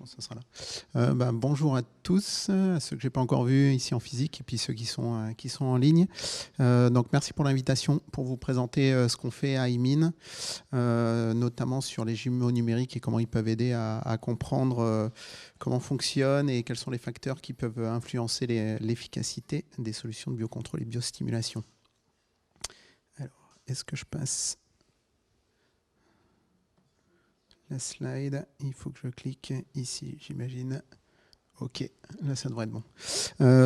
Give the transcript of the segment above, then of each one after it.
pense que ça sera là. Bonjour à tous, à ceux que je n'ai pas encore vus ici en physique et puis ceux qui sont en ligne. Donc merci pour l'invitation pour vous présenter ce qu'on fait à IMIN, notamment sur les jumeaux numériques et comment ils peuvent aider à comprendre comment fonctionnent et quels sont les facteurs qui peuvent influencer l'efficacité des solutions de biocontrôle et biostimulation. Alors, est-ce que je passe la slide? Il faut que je clique ici, j'imagine. Ok, là ça devrait être bon.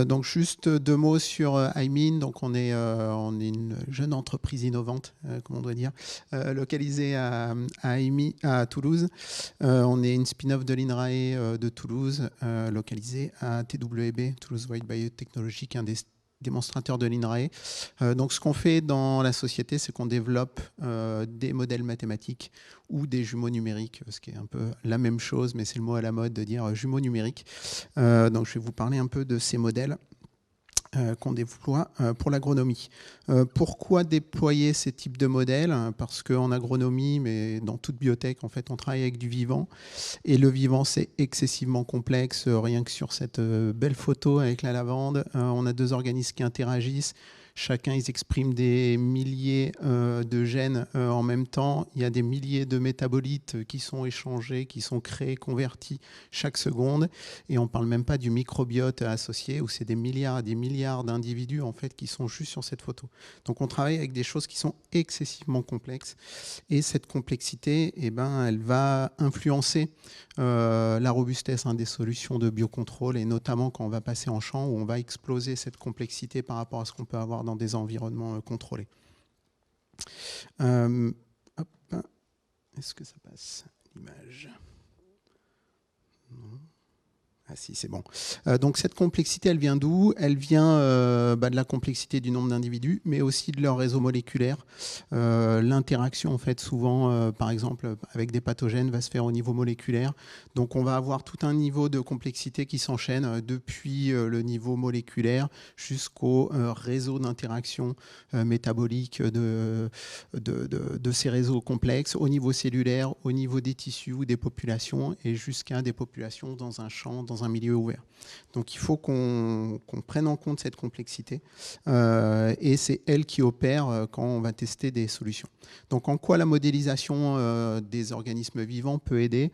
Donc juste deux mots sur IMIN. Donc on est une jeune entreprise innovante, comment on doit dire, localisée à Toulouse. On est une spin-off de l'INRAE de Toulouse, localisée à TWB, Toulouse Wide Biotechnology, qui est un des démonstrateur de l'INRAE. Donc ce qu'on fait dans la société, c'est qu'on développe des modèles mathématiques ou des jumeaux numériques, ce qui est un peu la même chose, mais c'est le mot à la mode de dire jumeaux numériques. Donc je vais vous parler un peu de ces modèles qu'on déploie pour l'agronomie. Pourquoi déployer ces types de modèles? Parce qu'en agronomie, mais dans toute biotech, en fait, on travaille avec du vivant. Et le vivant, c'est excessivement complexe. Rien que sur cette belle photo avec la lavande, on a deux organismes qui interagissent. Chacun, ils expriment des milliers de gènes en même temps. Il y a des milliers de métabolites qui sont échangés, qui sont créés, convertis chaque seconde. Et on ne parle même pas du microbiote associé, où c'est des milliards et des milliards d'individus en fait, qui sont juste sur cette photo. Donc on travaille avec des choses qui sont excessivement complexes. Et cette complexité, eh ben, elle va influencer la robustesse des solutions de biocontrôle, et notamment quand on va passer en champ, où on va exploser cette complexité par rapport à ce qu'on peut avoir dans des environnements contrôlés. Est-ce que ça passe l'image? Non. Ah si, c'est bon. Donc cette complexité, elle vient d'où? Elle vient de la complexité du nombre d'individus, mais aussi de leur réseau moléculaire. L'interaction, en fait, souvent, par exemple, avec des pathogènes, va se faire au niveau moléculaire. Donc on va avoir tout un niveau de complexité qui s'enchaîne depuis le niveau moléculaire jusqu'au réseau d'interaction métabolique de ces réseaux complexes, au niveau cellulaire, au niveau des tissus ou des populations, et jusqu'à des populations dans un champ, dans un milieu ouvert. Donc il faut qu'on prenne en compte cette complexité et c'est elle qui opère quand on va tester des solutions. Donc en quoi la modélisation des organismes vivants peut aider?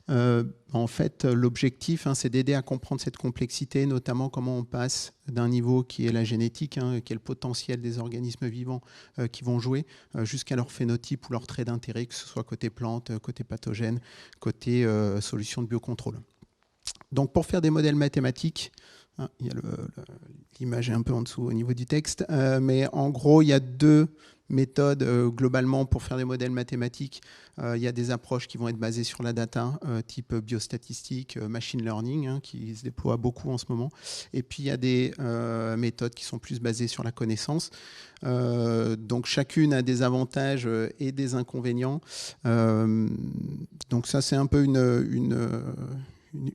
En fait, l'objectif, c'est d'aider à comprendre cette complexité, notamment comment on passe d'un niveau qui est la génétique, qui est le potentiel des organismes vivants qui vont jouer, jusqu'à leur phénotype ou leur trait d'intérêt, que ce soit côté plante, côté pathogène, côté solution de biocontrôle. Donc pour faire des modèles mathématiques, il y a l'image est un peu en dessous au niveau du texte, mais en gros, il y a deux méthodes globalement pour faire des modèles mathématiques. Il y a des approches qui vont être basées sur la data, type biostatistique, machine learning, qui se déploient beaucoup en ce moment. Et puis il y a des méthodes qui sont plus basées sur la connaissance. Donc chacune a des avantages et des inconvénients. Donc ça, c'est un peu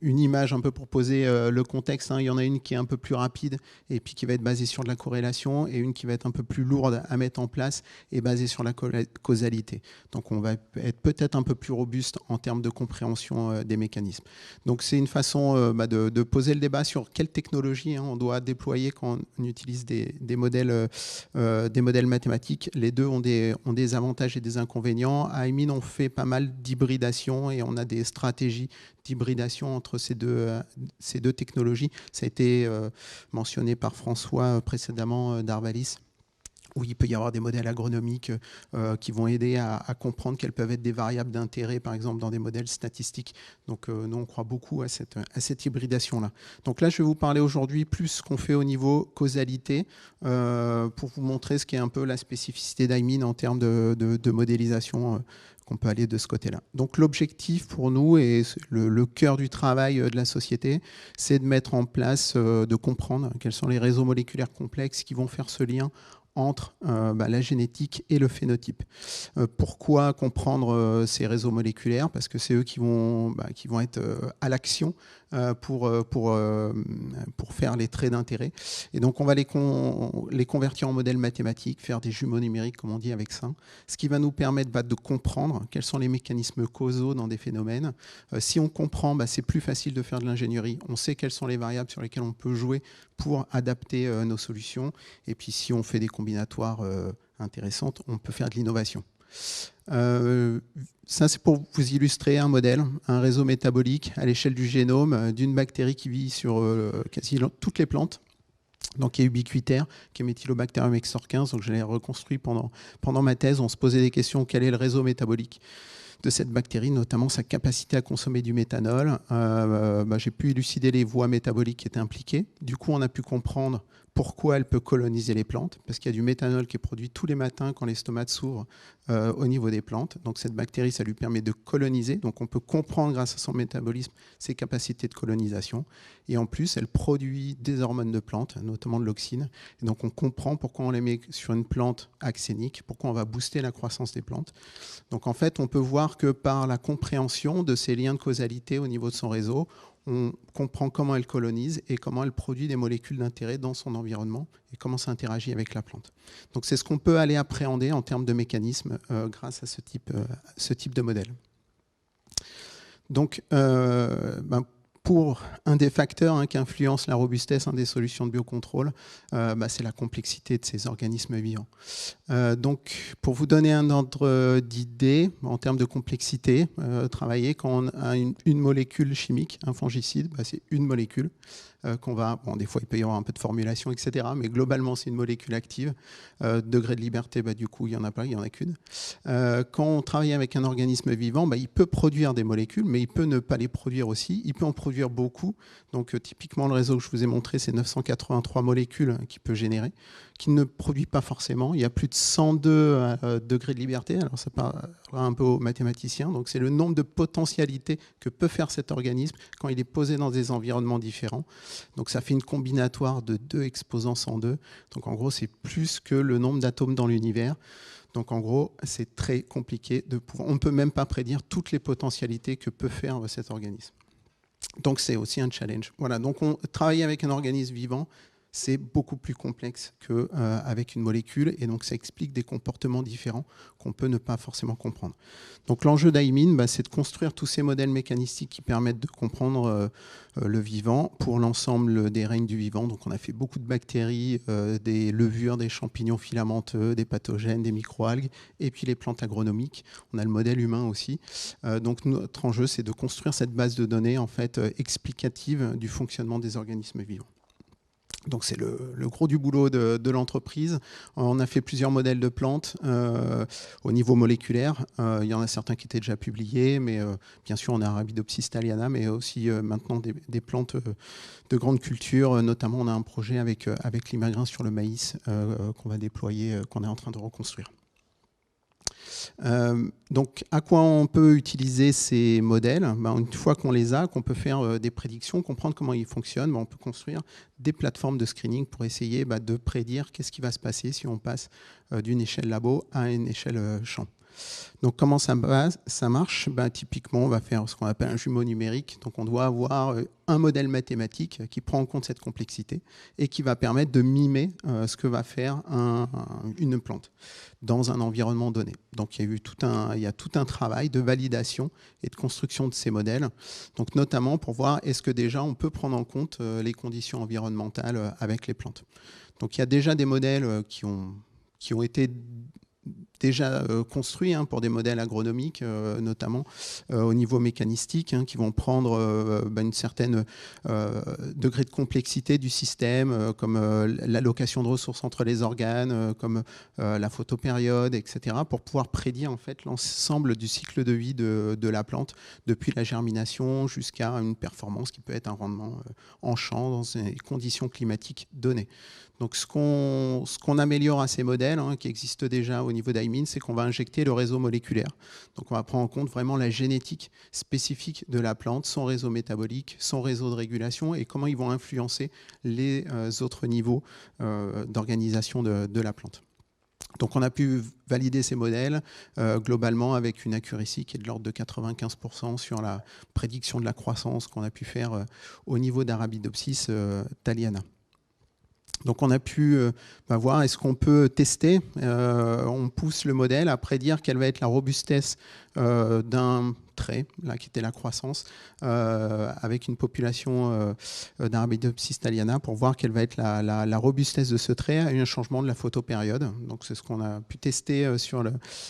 une image un peu pour poser le contexte. Il y en a une qui est un peu plus rapide et puis qui va être basée sur de la corrélation, et une qui va être un peu plus lourde à mettre en place et basée sur la causalité. Donc on va être peut-être un peu plus robuste en termes de compréhension des mécanismes. Donc c'est une façon de poser le débat sur quelle technologie on doit déployer quand on utilise des modèles mathématiques. Les deux ont des avantages et des inconvénients. À IMIN, on fait pas mal d'hybridation et on a des stratégies d'hybridation entre ces deux technologies. Ça a été mentionné par François précédemment d'Arvalis, où il peut y avoir des modèles agronomiques qui vont aider à comprendre quelles peuvent être des variables d'intérêt, par exemple, dans des modèles statistiques. Donc, nous, on croit beaucoup à cette hybridation-là. Donc là, je vais vous parler aujourd'hui plus ce qu'on fait au niveau causalité, pour vous montrer ce qui est un peu la spécificité d'IMIN en termes de modélisation qu'on peut aller de ce côté-là. Donc l'objectif pour nous, et le cœur du travail de la société, c'est de mettre en place, de comprendre quels sont les réseaux moléculaires complexes qui vont faire ce lien entre la génétique et le phénotype. Pourquoi comprendre ces réseaux moléculaires? Parce que c'est eux qui vont être à l'action pour faire les traits d'intérêt. Et donc, on va les convertir en modèles mathématiques, faire des jumeaux numériques, comme on dit, avec ça, ce qui va nous permettre de comprendre quels sont les mécanismes causaux dans des phénomènes. Si on comprend, c'est plus facile de faire de l'ingénierie. On sait quelles sont les variables sur lesquelles on peut jouer pour adapter nos solutions. Et puis, si on fait des combinatoires intéressantes, on peut faire de l'innovation. Ça, c'est pour vous illustrer un modèle, un réseau métabolique à l'échelle du génome d'une bactérie qui vit sur quasi toutes les plantes, donc qui est ubiquitaire, qui est Methylobacterium extorquens. Donc je l'ai reconstruit pendant ma thèse. On se posait des questions: quel est le réseau métabolique de cette bactérie, notamment sa capacité à consommer du méthanol. J'ai pu élucider les voies métaboliques qui étaient impliquées. Du coup, on a pu comprendre pourquoi elle peut coloniser les plantes, parce qu'il y a du méthanol qui est produit tous les matins quand les stomates s'ouvrent au niveau des plantes. Donc cette bactérie, ça lui permet de coloniser. Donc on peut comprendre grâce à son métabolisme ses capacités de colonisation. Et en plus, elle produit des hormones de plantes, notamment de l'auxine. Et donc on comprend pourquoi on les met sur une plante axénique, pourquoi on va booster la croissance des plantes. Donc en fait, on peut voir que par la compréhension de ces liens de causalité au niveau de son réseau, on comprend comment elle colonise et comment elle produit des molécules d'intérêt dans son environnement et comment ça interagit avec la plante. Donc c'est ce qu'on peut aller appréhender en termes de mécanismes grâce à ce type de modèle. Donc, pour un des facteurs qui influence la robustesse des solutions de biocontrôle, c'est la complexité de ces organismes vivants. Donc, pour vous donner un ordre d'idée en termes de complexité, travailler quand on a une molécule chimique, un fongicide, c'est une molécule qu'on va... Bon, des fois, il peut y avoir un peu de formulation, etc. Mais globalement, c'est une molécule active. Degré de liberté, du coup, il n'y en a pas, il n'y en a qu'une. Quand on travaille avec un organisme vivant, il peut produire des molécules, mais il peut ne pas les produire aussi. Il peut en produire beaucoup. Donc, typiquement, le réseau que je vous ai montré, c'est 983 molécules qu'il peut générer, qu'il ne produit pas forcément. Il y a plus de 102 degrés de liberté. Alors, ça parlera un peu aux mathématiciens. Donc, c'est le nombre de potentialités que peut faire cet organisme quand il est posé dans des environnements différents. Donc, ça fait une combinatoire de 2 exposants 102. Donc, en gros, c'est plus que le nombre d'atomes dans l'univers. Donc, en gros, c'est très compliqué de pouvoir... On ne peut même pas prédire toutes les potentialités que peut faire cet organisme. Donc, c'est aussi un challenge. Voilà, donc travailler avec un organisme vivant, c'est beaucoup plus complexe qu'avec une molécule. Et donc, ça explique des comportements différents qu'on peut ne pas forcément comprendre. Donc, l'enjeu d'AIMIN, c'est de construire tous ces modèles mécanistiques qui permettent de comprendre le vivant pour l'ensemble des règnes du vivant. Donc, on a fait beaucoup de bactéries, des levures, des champignons filamenteux, des pathogènes, des microalgues, et puis les plantes agronomiques. On a le modèle humain aussi. Donc, notre enjeu, c'est de construire cette base de données en fait, explicative du fonctionnement des organismes vivants. Donc c'est le gros du boulot de l'entreprise. On a fait plusieurs modèles de plantes au niveau moléculaire. Il y en a certains qui étaient déjà publiés, mais bien sûr on a Arabidopsis thaliana, mais aussi maintenant des plantes de grande culture. Notamment on a un projet avec l'imagrin sur le maïs qu'on va déployer, qu'on est en train de reconstruire. Donc, à quoi on peut utiliser ces modèles? Une fois qu'on les a, qu'on peut faire des prédictions, comprendre comment ils fonctionnent, on peut construire des plateformes de screening pour essayer de prédire qu'est-ce qui va se passer si on passe d'une échelle labo à une échelle champ. Donc, comment ça marche? Typiquement, on va faire ce qu'on appelle un jumeau numérique. Donc, on doit avoir un modèle mathématique qui prend en compte cette complexité et qui va permettre de mimer ce que va faire une plante dans un environnement donné. Donc, il y a tout un travail de validation et de construction de ces modèles. Donc, notamment pour voir est-ce que déjà on peut prendre en compte les conditions environnementales avec les plantes. Donc, il y a déjà des modèles qui ont été déjà construits pour des modèles agronomiques, notamment au niveau mécanistique, qui vont prendre une certaine degré de complexité du système, comme l'allocation de ressources entre les organes, comme la photopériode, etc., pour pouvoir prédire en fait l'ensemble du cycle de vie de la plante, depuis la germination jusqu'à une performance qui peut être un rendement en champ dans des conditions climatiques données. Donc, ce qu'on améliore à ces modèles, qui existent déjà au niveau d'AIMIN, c'est qu'on va injecter le réseau moléculaire. Donc, on va prendre en compte vraiment la génétique spécifique de la plante, son réseau métabolique, son réseau de régulation et comment ils vont influencer les autres niveaux d'organisation de la plante. Donc on a pu valider ces modèles globalement avec une accuracy qui est de l'ordre de 95% sur la prédiction de la croissance qu'on a pu faire au niveau d'Arabidopsis thaliana. Donc on a pu voir est-ce qu'on peut tester, on pousse le modèle à prédire quelle va être la robustesse d'un trait, là qui était la croissance, avec une population d'Arabidopsis thaliana pour voir quelle va être la robustesse de ce trait à un changement de la photopériode. Donc c'est ce qu'on a pu tester sur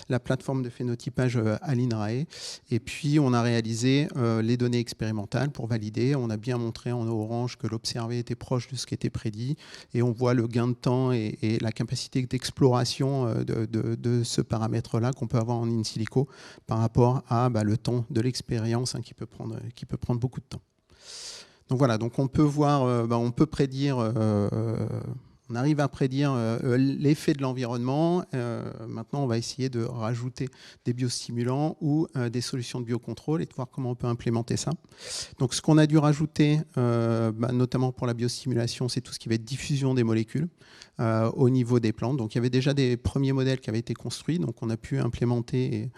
la plateforme de phénotypage Alinrae. Et puis on a réalisé les données expérimentales pour valider. On a bien montré en orange que l'observé était proche de ce qui était prédit. Et on voit le gain de temps et la capacité d'exploration de ce paramètre-là qu'on peut avoir en in silico par rapport à le temps de l'expérience qui peut prendre beaucoup de temps. Donc voilà, donc on peut voir, on peut prédire, on arrive à prédire l'effet de l'environnement. Maintenant, on va essayer de rajouter des biostimulants ou des solutions de biocontrôle et de voir comment on peut implémenter ça. Donc ce qu'on a dû rajouter, notamment pour la biostimulation, c'est tout ce qui va être diffusion des molécules au niveau des plantes. Donc il y avait déjà des premiers modèles qui avaient été construits, donc on a pu implémenter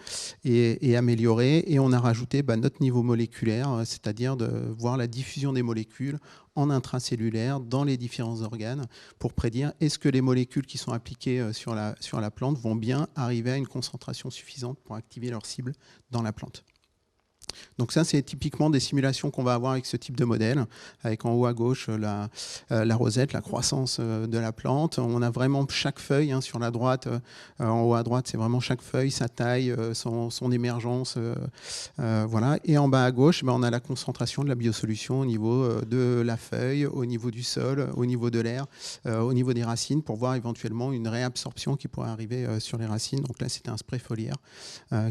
et améliorer, et on a rajouté notre niveau moléculaire, c'est-à-dire de voir la diffusion des molécules en intracellulaire dans les différents organes pour prédire est-ce que les molécules qui sont appliquées sur la plante vont bien arriver à une concentration suffisante pour activer leur cible dans la plante. Donc ça, c'est typiquement des simulations qu'on va avoir avec ce type de modèle, avec en haut à gauche la rosette, la croissance de la plante. On a vraiment chaque feuille sur la droite, en haut à droite, c'est vraiment chaque feuille, sa taille, son émergence. Voilà. Et en bas à gauche, on a la concentration de la biosolution au niveau de la feuille, au niveau du sol, au niveau de l'air, au niveau des racines, pour voir éventuellement une réabsorption qui pourrait arriver sur les racines. Donc là, c'était un spray foliaire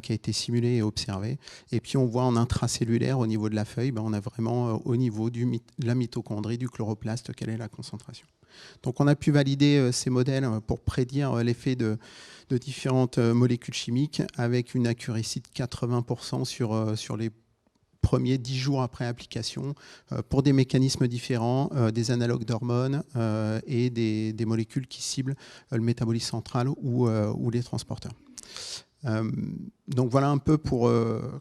qui a été simulé et observé. Et puis on voit en intracellulaire, au niveau de la feuille, on a vraiment au niveau de la mitochondrie, du chloroplaste, quelle est la concentration. Donc on a pu valider ces modèles pour prédire l'effet de différentes molécules chimiques avec une accuracy de 80% sur les premiers 10 jours après application pour des mécanismes différents, des analogues d'hormones et des molécules qui ciblent le métabolisme central ou les transporteurs. Donc voilà un peu pour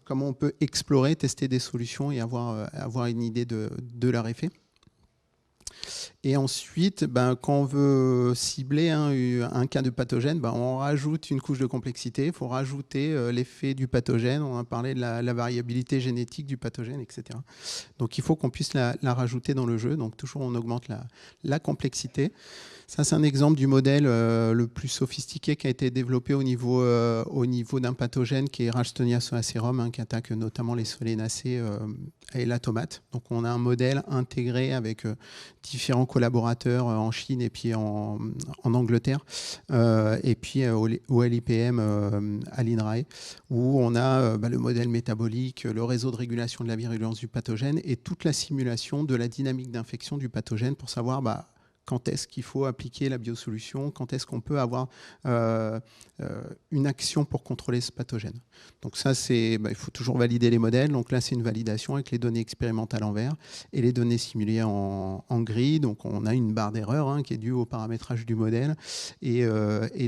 comment on peut explorer, tester des solutions et avoir une idée de leur effet. Et ensuite, quand on veut cibler un cas de pathogène, on rajoute une couche de complexité. Il faut rajouter l'effet du pathogène. On a parlé de la variabilité génétique du pathogène, etc. Donc il faut qu'on puisse la rajouter dans le jeu. Donc toujours on augmente la complexité. Ça, c'est un exemple du modèle le plus sophistiqué qui a été développé au niveau d'un pathogène qui est Ralstonia soacerum, qui attaque notamment les solénacées et la tomate. Donc, on a un modèle intégré avec différents collaborateurs en Chine et puis en Angleterre, et puis au LIPM à l'INRAE, où on a le modèle métabolique, le réseau de régulation de la virulence du pathogène et toute la simulation de la dynamique d'infection du pathogène pour savoir quand est-ce qu'il faut appliquer la biosolution, quand est-ce qu'on peut avoir une action pour contrôler ce pathogène. Donc ça, il faut toujours valider les modèles. Donc là, c'est une validation avec les données expérimentales en vert et les données simulées en gris. Donc on a une barre d'erreur qui est due au paramétrage du modèle et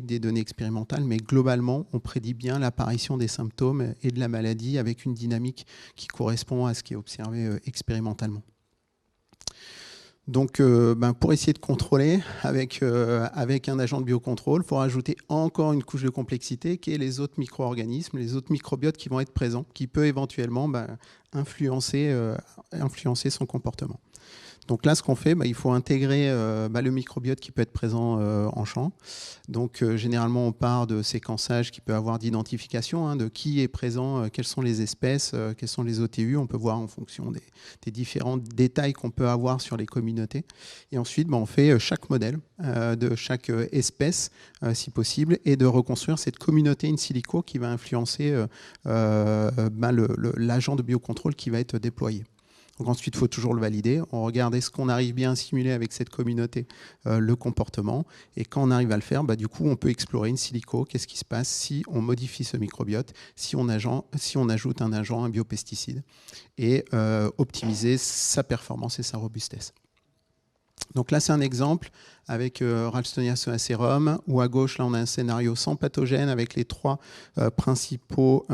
des données expérimentales. Mais globalement, on prédit bien l'apparition des symptômes et de la maladie avec une dynamique qui correspond à ce qui est observé expérimentalement. Donc, pour essayer de contrôler avec un agent de biocontrôle, il faut rajouter encore une couche de complexité qui est les autres micro-organismes, les autres microbiotes qui vont être présents, qui peut éventuellement influencer son comportement. Donc là, ce qu'on fait, il faut intégrer le microbiote qui peut être présent en champ. Donc généralement, on part de séquençage qui peut avoir d'identification, de qui est présent, quelles sont les espèces, quels sont les OTU. On peut voir en fonction des différents détails qu'on peut avoir sur les communautés. Et ensuite, on fait chaque modèle de chaque espèce, si possible, et de reconstruire cette communauté in silico qui va influencer l'agent de biocontrôle qui va être déployé. Donc ensuite, il faut toujours le valider. On regarde est-ce qu'on arrive bien à simuler avec cette communauté le comportement. Et quand on arrive à le faire, du coup, on peut explorer in silico. Qu'est-ce qui se passe si on modifie ce microbiote, si on ajoute un agent, un biopesticide, et optimiser sa performance et sa robustesse. Donc là, c'est un exemple avec Ralstonia acérum, ou à gauche, là, on a un scénario sans pathogène avec les 3 principaux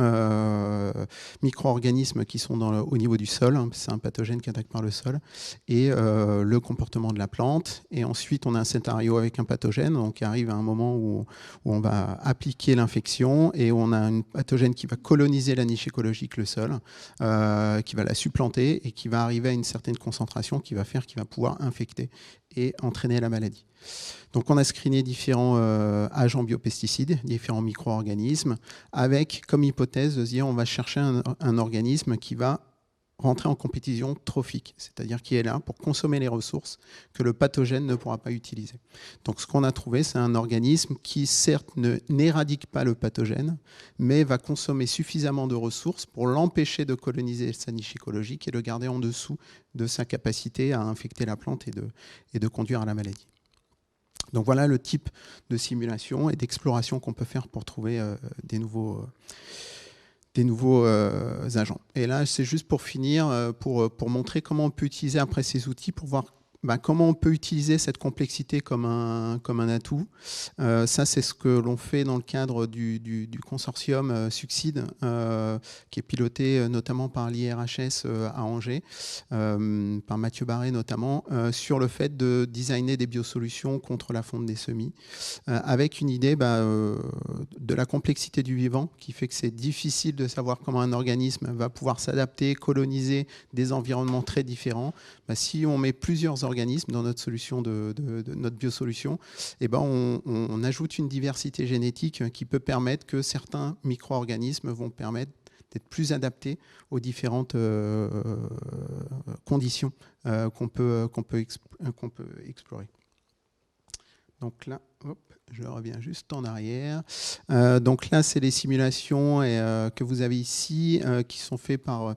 micro-organismes qui sont au niveau du sol. C'est un pathogène qui attaque par le sol. Et le comportement de la plante. Et ensuite, on a un scénario avec un pathogène, donc qui arrive à un moment où on va appliquer l'infection et on a un pathogène qui va coloniser la niche écologique, le sol, qui va la supplanter et qui va arriver à une certaine concentration qui va faire qu'il va pouvoir infecter et entraîner la maladie. Donc on a screené différents agents biopesticides, différents micro-organismes, avec comme hypothèse de se dire on va chercher un organisme qui va rentrer en compétition trophique, c'est-à-dire qui est là pour consommer les ressources que le pathogène ne pourra pas utiliser. Donc ce qu'on a trouvé, c'est un organisme qui certes n'éradique pas le pathogène, mais va consommer suffisamment de ressources pour l'empêcher de coloniser sa niche écologique et le garder en dessous de sa capacité à infecter la plante et de conduire à la maladie. Donc voilà le type de simulation et d'exploration qu'on peut faire pour trouver des nouveaux agents. Et là, c'est juste pour finir, pour montrer comment on peut utiliser après ces outils, pour voir comment on peut utiliser cette complexité comme un atout. Ça, c'est ce que l'on fait dans le cadre du consortium Succide, qui est piloté notamment par l'IRHS à Angers, par Mathieu Barré notamment, sur le fait de designer des biosolutions contre la fonte des semis, avec une idée de la complexité du vivant, qui fait que c'est difficile de savoir comment un organisme va pouvoir s'adapter, coloniser des environnements très différents. Si on met plusieurs organismes dans notre solution de notre biosolution, on ajoute une diversité génétique qui peut permettre que certains micro-organismes vont permettre d'être plus adaptés aux différentes conditions qu'on peut explorer. Donc là, hop, je reviens juste en arrière. Donc là, c'est les simulations que vous avez ici, qui sont faites par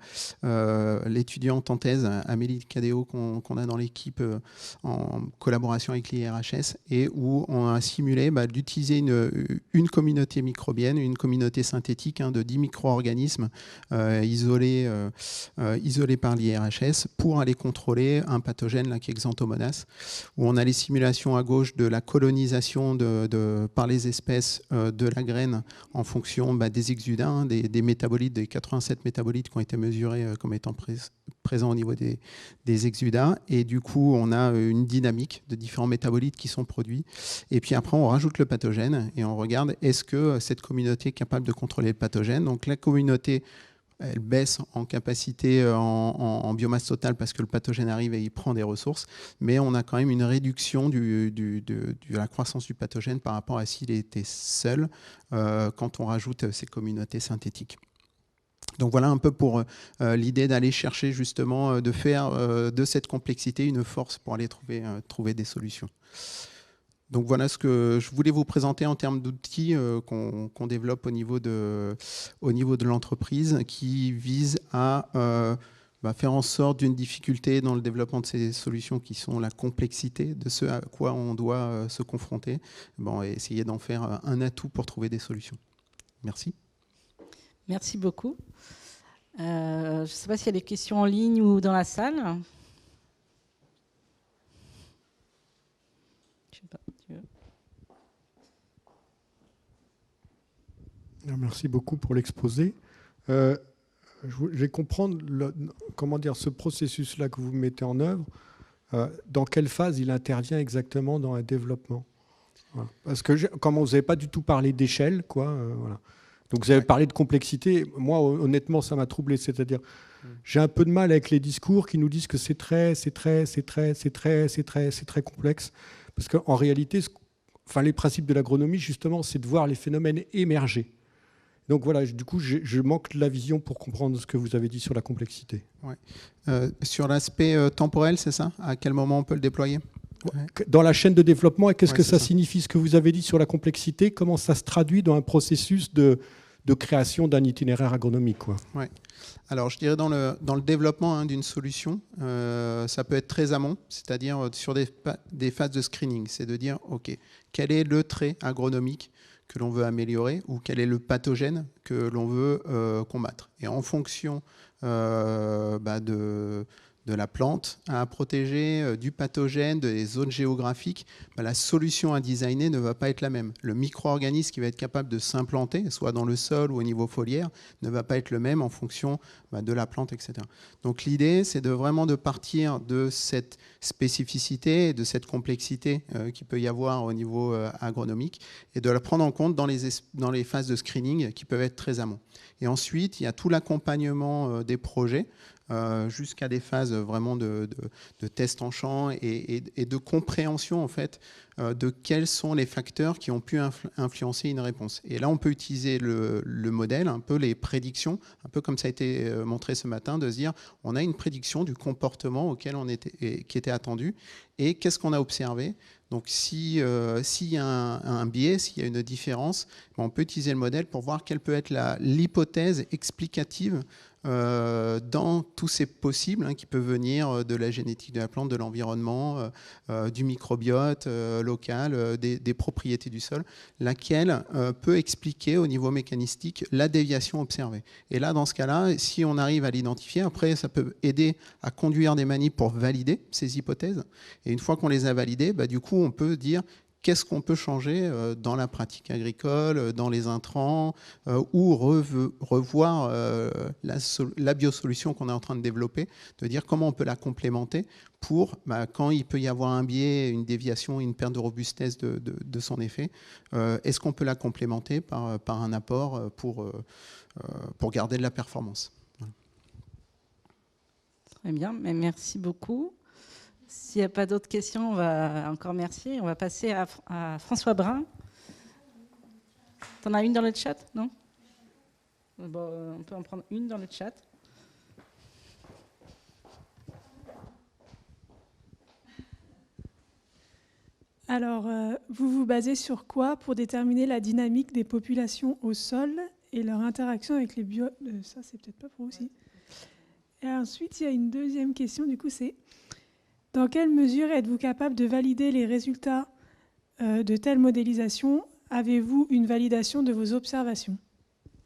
l'étudiante en thèse, Amélie Cadéo, qu'on a dans l'équipe en collaboration avec l'IRHS, et où on a simulé d'utiliser une communauté microbienne, une communauté synthétique de 10 micro-organismes isolés par l'IRHS pour aller contrôler un pathogène là, qui est Xanthomonas, où on a les simulations à gauche de la colonisation par les espèces de la graine en fonction des exudats, des métabolites, des 87 métabolites qui ont été mesurés comme étant présents au niveau des exudats. Et du coup, on a une dynamique de différents métabolites qui sont produits. Et puis après, on rajoute le pathogène et on regarde est-ce que cette communauté est capable de contrôler le pathogène. Donc la communauté, elle baisse en capacité, en biomasse totale parce que le pathogène arrive et il prend des ressources, mais on a quand même une réduction de la croissance du pathogène par rapport à s'il était seul quand on rajoute ces communautés synthétiques. Donc voilà un peu pour l'idée d'aller chercher justement, de faire de cette complexité une force pour aller trouver des solutions. Donc voilà ce que je voulais vous présenter en termes d'outils qu'on développe au niveau de l'entreprise, qui visent à faire en sorte d'une difficulté dans le développement de ces solutions qui sont la complexité de ce à quoi on doit se confronter, et essayer d'en faire un atout pour trouver des solutions. Merci. Merci beaucoup. Je ne sais pas s'il y a des questions en ligne ou dans la salle. Je sais pas. Merci beaucoup pour l'exposé. Je vais comprendre ce processus-là que vous mettez en œuvre. Dans quelle phase il intervient exactement dans un développement? Voilà. Parce que comme vous n'avez pas du tout parlé d'échelle, voilà. Donc vous avez parlé de complexité. Moi, honnêtement, ça m'a troublé. C'est-à-dire, j'ai un peu de mal avec les discours qui nous disent que c'est très complexe. Parce qu'en réalité, les principes de l'agronomie, justement, c'est de voir les phénomènes émerger. Donc voilà, du coup, je manque de la vision pour comprendre ce que vous avez dit sur la complexité. Ouais. Sur l'aspect temporel, c'est ça? À quel moment on peut le déployer? Ouais. Dans la chaîne de développement, et qu'est-ce que ça signifie? Ce que vous avez dit sur la complexité, comment ça se traduit dans un processus de création d'un itinéraire agronomique, quoi? Ouais. Alors, je dirais dans le développement d'une solution, ça peut être très amont, c'est-à-dire sur des phases de screening. C'est de dire, OK, quel est le trait agronomique que l'on veut améliorer ou quel est le pathogène que l'on veut combattre. Et en fonction de de la plante, à protéger du pathogène, des zones géographiques, la solution à designer ne va pas être la même. Le micro-organisme qui va être capable de s'implanter, soit dans le sol ou au niveau foliaire, ne va pas être le même en fonction de la plante, etc. Donc l'idée, c'est vraiment de partir de cette spécificité, de cette complexité qu'il peut y avoir au niveau agronomique, et de la prendre en compte dans les phases de screening qui peuvent être très amont. Et ensuite, il y a tout l'accompagnement des projets jusqu'à des phases vraiment de tests en champ et de compréhension en fait de quels sont les facteurs qui ont pu influencer une réponse. Et là, on peut utiliser le modèle, un peu les prédictions, un peu comme ça a été montré ce matin, de se dire on a une prédiction du comportement auquel qui était attendu et qu'est-ce qu'on a observé. Donc, s'il y a un biais, s'il y a une différence, on peut utiliser le modèle pour voir quelle peut être l'hypothèse explicative dans tous ces possibles qui peuvent venir de la génétique de la plante, de l'environnement, du microbiote local, des propriétés du sol, laquelle peut expliquer au niveau mécanistique la déviation observée. Et là, dans ce cas-là, si on arrive à l'identifier, après, ça peut aider à conduire des manips pour valider ces hypothèses. Et une fois qu'on les a validées, du coup, on peut dire qu'est-ce qu'on peut changer dans la pratique agricole, dans les intrants, ou revoir la biosolution qu'on est en train de développer, de dire comment on peut la complémenter pour, quand il peut y avoir un biais, une déviation, une perte de robustesse de son effet, est-ce qu'on peut la complémenter par un apport pour garder de la performance. Voilà. Très bien, mais merci beaucoup. S'il n'y a pas d'autres questions, on va encore merci. On va passer à François Brun. Tu en as une dans le chat, non? Bon, on peut en prendre une dans le chat. Alors, vous vous basez sur quoi pour déterminer la dynamique des populations au sol et leur interaction avec les bio... Ça, c'est peut-être pas pour vous aussi. Et ensuite, il y a une deuxième question, du coup, c'est dans quelle mesure êtes-vous capable de valider les résultats de telle modélisation? Avez-vous une validation de vos observations?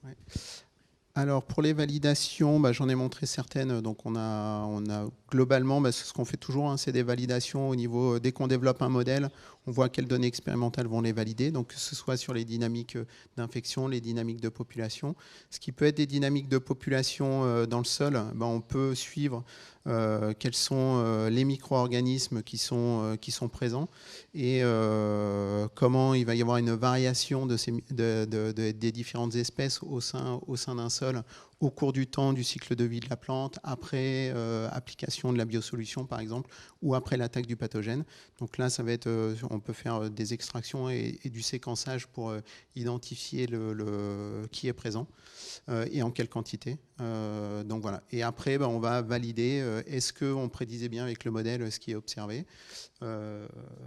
Ouais. Alors, pour les validations, j'en ai montré certaines. Donc, on a globalement, c'est ce qu'on fait toujours, c'est des validations au niveau, dès qu'on développe un modèle, on voit quelles données expérimentales vont les valider. Donc, que ce soit sur les dynamiques d'infection, les dynamiques de population. Ce qui peut être des dynamiques de population dans le sol, on peut suivre quels sont les micro-organismes qui sont présents et comment il va y avoir une variation des différentes espèces au sein d'un sol au cours du temps du cycle de vie de la plante, après application de la biosolution par exemple, ou après l'attaque du pathogène. Donc là, ça va être, on peut faire des extractions et du séquençage pour identifier qui est présent et en quelle quantité. Donc voilà. Et après, on va valider est-ce qu'on prédisait bien avec le modèle ce qui est observé.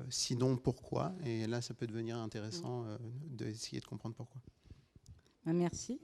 Sinon, pourquoi? Et là, ça peut devenir intéressant d'essayer de comprendre pourquoi. Merci.